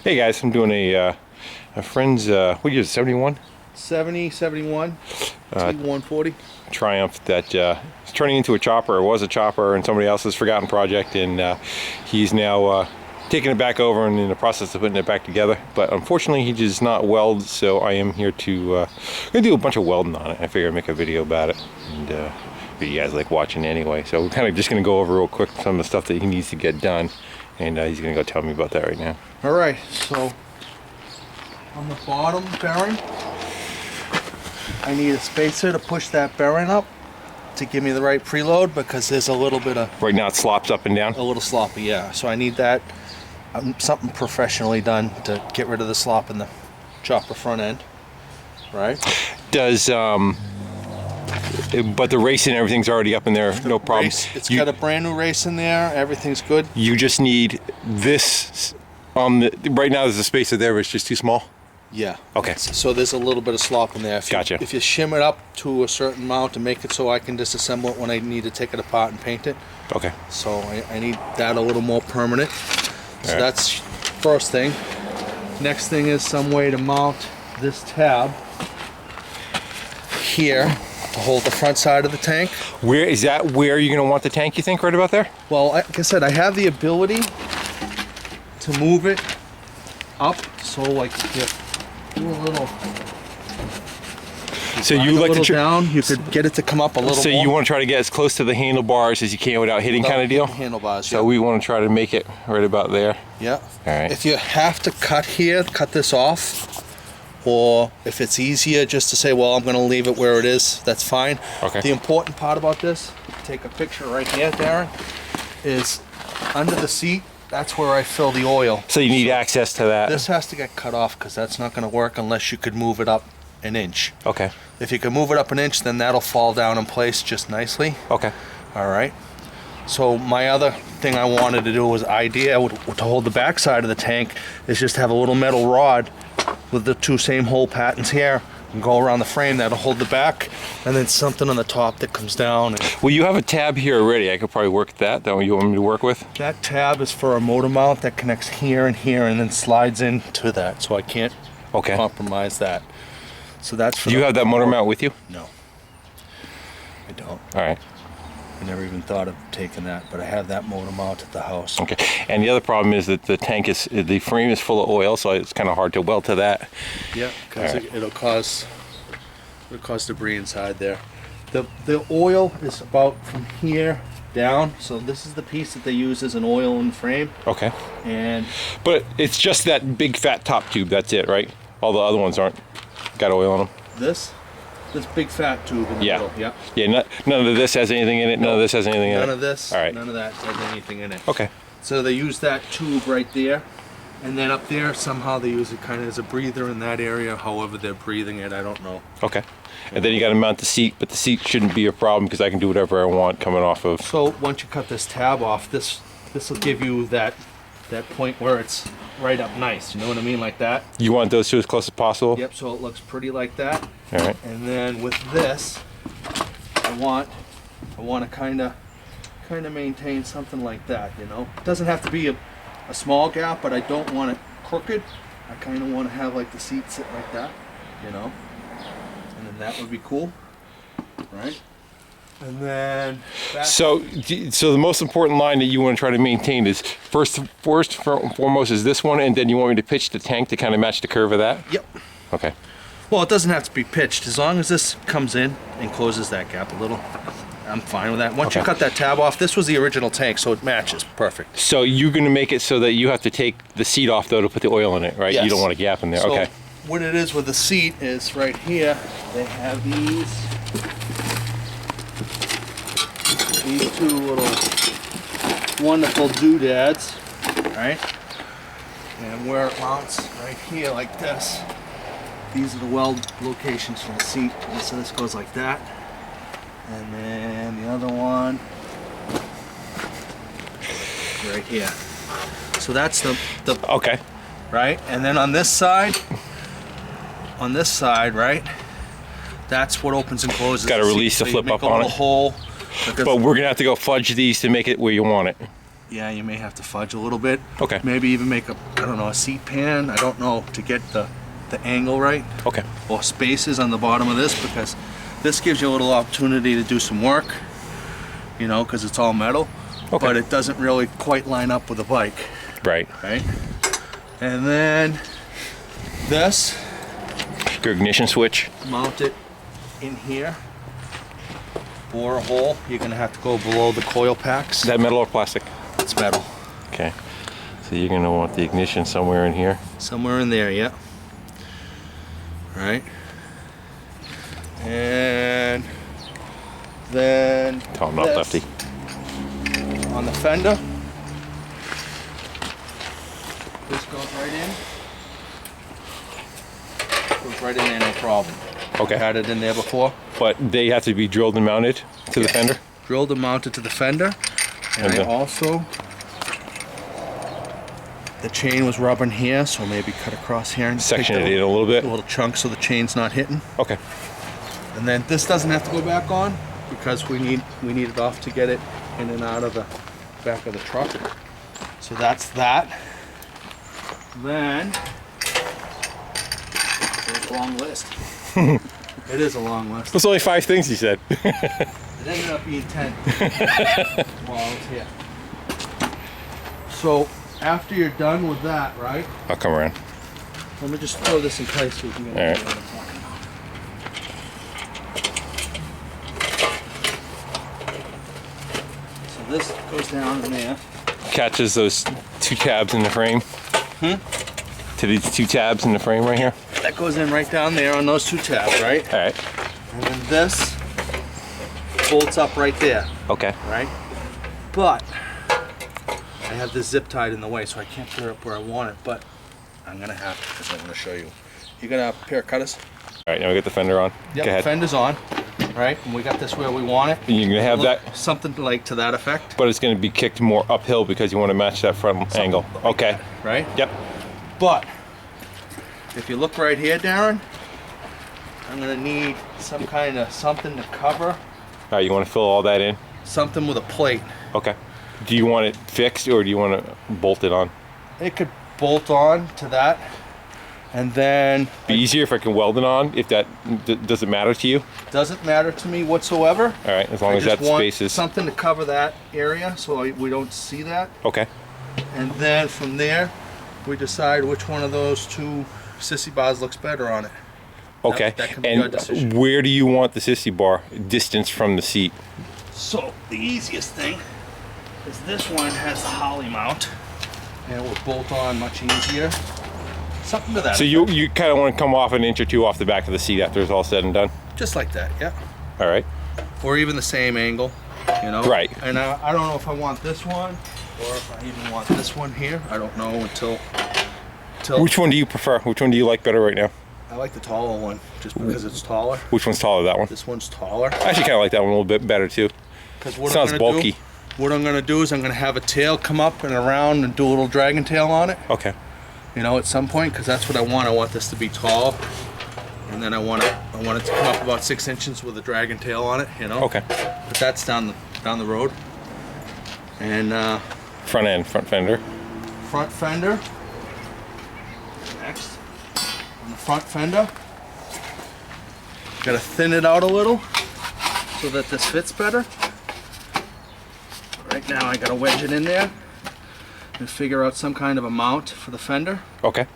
Hey guys, I'm doing a friend's, what year is it, 71? 70, 71, T140. Triumph that is turning into a chopper, or was a chopper, and somebody else's forgotten project, and he's now taking it back over and in the process of putting it back together. But unfortunately, he does not weld, so I am here to gonna do a bunch of welding on it. I figured I'd make a video about it, and you guys like watching anyway. So we're kind of just gonna go over real quick some of the stuff that he needs to get done, and he's gonna go tell me about that right now. All right, so on the bottom bearing, I need a spacer to push that bearing up to give me the right preload, because there's a little bit of... Right now it slops up and down? A little sloppy, yeah. So I need that, something professionally done to get rid of the slop in the chopper front end, right? Does, but the race and everything's already up in there, no problem. It's got a brand new race in there, everything's good. You just need this on the, right now there's a spacer there, but it's just too small? Yeah. Okay. So there's a little bit of slop in there. Gotcha. If you shim it up to a certain amount to make it so I can disassemble it when I need to take it apart and paint it. Okay. So I need that a little more permanent. So that's first thing. Next thing is some way to mount this tab here to hold the front side of the tank. Where is that? Where are you going to want the tank, you think, right about there? Well, like I said, I have the ability to move it up. So like if you do a little... So you like to down, you could get it to come up a little so more. you want to try to get as close to the handlebars as you can without hitting, kind of deal? Handlebars, so we want to try to make it right about there. Yeah. All right. If you have to cut here, cut this off. Or if it's easier just to say, well, I'm going to leave it where it is, that's fine. Okay. The important part about this, take a picture right here, Darren, is under the seat, that's where I fill the oil. So you need access to that. This has to get cut off because that's not going to work unless you could move it up an inch. Okay. If you can move it up an inch, then that'll fall down in place just nicely. Okay. All right. So my other thing I wanted to do was to hold the back side of the tank is just have a little metal rod with the two same hole patterns here and go around the frame. That'll hold the back, and then something on the top that comes down. Well, you have a tab here already. I could probably work with that. That one you want me to work with? That tab is for a motor mount that connects here and here and then slides into that, so I can't compromise that. So that's for... Do you have that motor mount with you? No, I don't. All right. I never even thought of taking that, but I have that motor mount at the house. Okay. And the other problem is that the frame is full of oil, so it's kind of hard to weld to that. Yeah, because it'll cause debris inside there. The oil is about from here down, so this is the piece that they use as an oil in the frame. Okay. But it's just that big fat top tube. That's it, right? All the other ones aren't got oil on them. This big fat tube in the middle. Yeah. Yeah. None of this has anything in it. None of this has anything in it. None of this. All right. None of that has anything in it. Okay. So they use that tube right there, and then up there somehow they use it kind of as a breather in that area. However they're breathing it, I don't know. Okay. And then you got to mount the seat, but the seat shouldn't be a problem because I can do whatever I want coming off of. So once you cut this tab off, this will give you that point where it's right up nice. You know what I mean, like that. You want those two as close as possible? Yep. So it looks pretty like that. All right. And then with this, I want to kind of maintain something like that. You know, it doesn't have to be a small gap, but I don't want it crooked. I kind of want to have like the seat sit like that. You know, and then that would be cool, right? And then so the most important line that you want to try to maintain is first and foremost is this one, and then you want me to pitch the tank to kind of match the curve of that? Yep. Okay. Well, it doesn't have to be pitched. As long as this comes in and closes that gap a little, I'm fine with that. Once you cut that tab off, this was the original tank, so it matches perfect. So you're going to make it so that you have to take the seat off, though, to put the oil in it, right? Yes. You don't want a gap in there. So okay. What it is with the seat is right here, they have these two little wonderful doodads, right? And where it mounts right here like this, these are the weld locations for the seat. And so this goes like that. And then the other one right here. So that's the okay. Right? And then on this side, right? That's what opens and closes. Got to release the flip up on it. Hole. But we're gonna have to go fudge these to make it where you want it. yeah, you may have to fudge a little bit. Okay. Maybe even make a, I don't know, a seat pan. I don't know, to get the angle right. Okay. Or spaces on the bottom of this, because this gives you a little opportunity to do some work, you know, because it's all metal. Okay. But it doesn't really quite line up with the bike. Right. Right? And then this, Your ignition switch. mount it in here. Bore a hole. You're gonna have to go below the coil packs. Is that metal or plastic? It's metal. Okay. So you're gonna want the ignition somewhere in here. Somewhere in there, yeah. Right. And then Oh, I'm not this lefty. on the fender. This goes right in. Goes right in there, no problem. Okay. Had it in there before. But they have to be drilled and mounted to the fender? Drilled and mounted to the fender. And Okay. I also, the chain was rubbing here, so maybe cut across here and Section take it the in a little bit? little chunk so the chain's not hitting. Okay. And then this doesn't have to go back on because we need it off to get it in and out of the back of the truck. So that's that. Then there's a long list. It is a long list. There's only 5 things you said. It ended up being 10 while I was here. So after you're done with that, right? I'll come around. Let me just throw this in place so we can get All right. what I'm talking about. So this goes down in there. Catches those 2 tabs in the frame. To these 2 tabs in the frame right here. That goes in right down there on those 2 tabs, right? All right. And then this bolts up right there, Okay. right? But I have this zip tied in the way, so I can't put it up where I want it, but I'm gonna have to because I'm gonna show you. You got a pair of cutters? All right. Now we get the fender on. Yep, Go ahead. fender's on, right? And we got this where we want it. You're gonna have Look, that, something like to that effect, but it's gonna be kicked more uphill because you want to match that front angle. Okay. right? Yep. But if you look right here, Darren, I'm gonna need some kind of something to cover, All right. You want to fill all that in? something with a plate. Okay. Do you want it fixed or do you want to bolt it on? It could bolt on to that, and then Be easier if I can weld it on. If that does it matter to you? doesn't matter to me whatsoever. All right. As long I as just that want space is something to cover that area so we don't see that. okay. And then from there, we decide which one of those 2 sissy bars looks better on it. Okay. that can be your And decision. where do you want the sissy bar distance from the seat? So the easiest thing is this one has the holly mount, and it will bolt on much easier. Something to that. So you kind of want to come off an inch or 2 off the back of the seat after it's all said and done? just like that, yeah. All right. Or even the same angle, you know. Right. And I don't know if I want this one or if I even want this one here. I don't know until. Which one do you prefer? Which one do you like better right now? I like the taller one just because it's taller. Which one's taller, that one? This one's taller. I actually kind of like that one a little bit better too. Because what Sounds I'm gonna bulky. do, what I'm gonna do is I'm gonna have a tail come up and around and do a little dragon tail on it. Okay. You know, at some point, because that's what I want. I want this to be tall, and then I want it to come up about 6 inches with a dragon tail on it. You know. Okay. But that's down the road. And Front end, front fender. front fender. Next, on the front fender, gotta thin it out a little so that this fits better. Right now, I gotta wedge it in there and figure out some kind of a mount for the fender. Okay.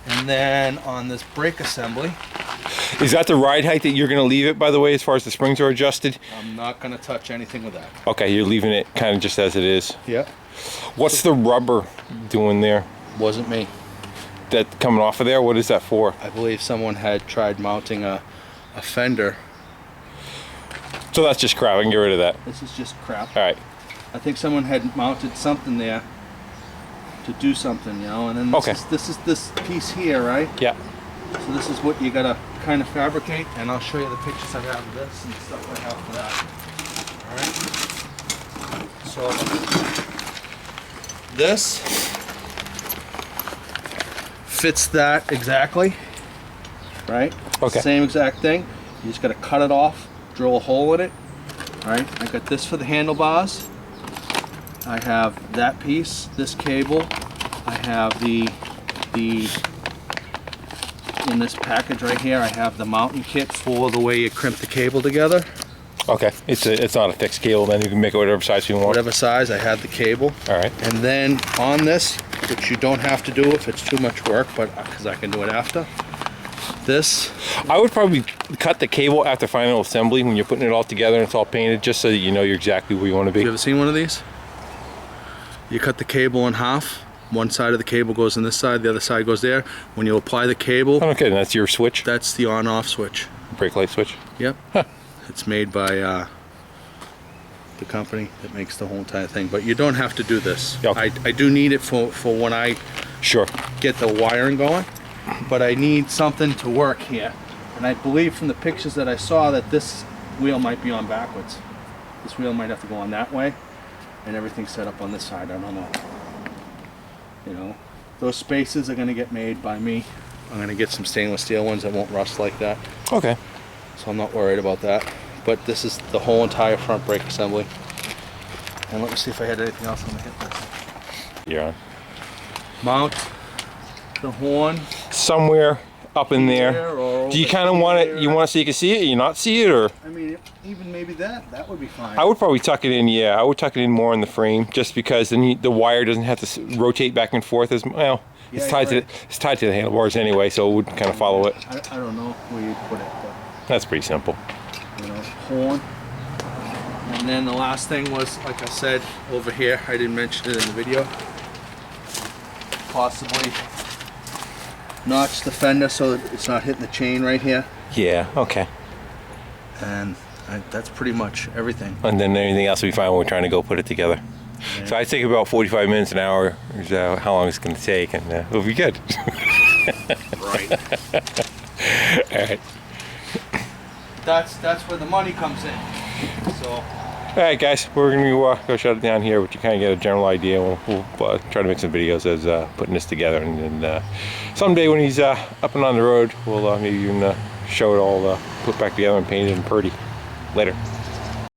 And then on this brake assembly, Is that the ride height that you're going to leave it, by the way, as far as the springs are adjusted? I'm not gonna touch anything with that. Okay, you're leaving it kind of just as it is. Yeah. What's the rubber doing there? Wasn't me. That coming off of there? What is that for? I believe someone had tried mounting a fender. So that's just crap. I can get rid of that. This is just crap. All right. I think someone had mounted something there to do something, you know, and then Okay. this is this piece here, right? Yeah. So this is what you gotta kind of fabricate, and I'll show you the pictures I have of this and stuff I have for that. Alright? So this fits that exactly, right? Okay. Same exact thing. You just gotta cut it off, drill a hole in it. Alright, I got this for the handlebars. I have that piece, this cable. I have the in this package right here, I have the mounting kit for the way you crimp the cable together. Okay, it's not a fixed cable, then you can make it whatever size you want. Whatever size, I have the cable. All right. And then on this, which you don't have to do if it's too much work, but because I can do it after, this. I would probably cut the cable after final assembly when you're putting it all together and it's all painted, just so that you know you're exactly where you want to be. You ever seen one of these? You cut the cable in half. One side of the cable goes in this side, the other side goes there. When you apply the cable, Oh, okay, that's your switch? that's the on-off switch. Brake light switch? Yep. Huh. It's made by the company that makes the whole entire thing. But you don't have to do this. Okay. I do need it for when I Sure. get the wiring going. But I need something to work here. And I believe from the pictures that I saw that this wheel might be on backwards. This wheel might have to go on that way. And everything's set up on this side. I don't know. You know, those spaces are going to get made by me. I'm going to get some stainless steel ones that won't rust like that. Okay. So I'm not worried about that. But this is the whole entire front brake assembly. And let me see if I had anything else on the hit list. You're on. Mount the horn. Somewhere up in there. Or Do you kind of want it, here. you want to so you can see it, you not see it, or? I mean, even maybe that would be fine. I would probably tuck it in, yeah. I would tuck it in more in the frame, just because then the wire doesn't have to rotate back and forth as well. Yeah, It's tied you're to it's tied to the handlebars anyway, so it would kind of follow it. I don't know where you'd put it, but That's pretty simple. you know, horn. And then the last thing was, like I said, over here, I didn't mention it in the video. Possibly notch the fender so that it's not hitting the chain right here. Yeah. Okay. And that's pretty much everything. And then anything else we find when we're trying to go put it together. Yeah. So I think about 45 minutes an hour is how long it's going to take, and it'll be good. Right. All right. That's where the money comes in. So All right, guys, we're going to go shut it down here, but you kind of get a general idea. We'll try to make some videos as putting this together, and then someday when he's up and on the road, we'll maybe even show it all put back together and painted and pretty. Later.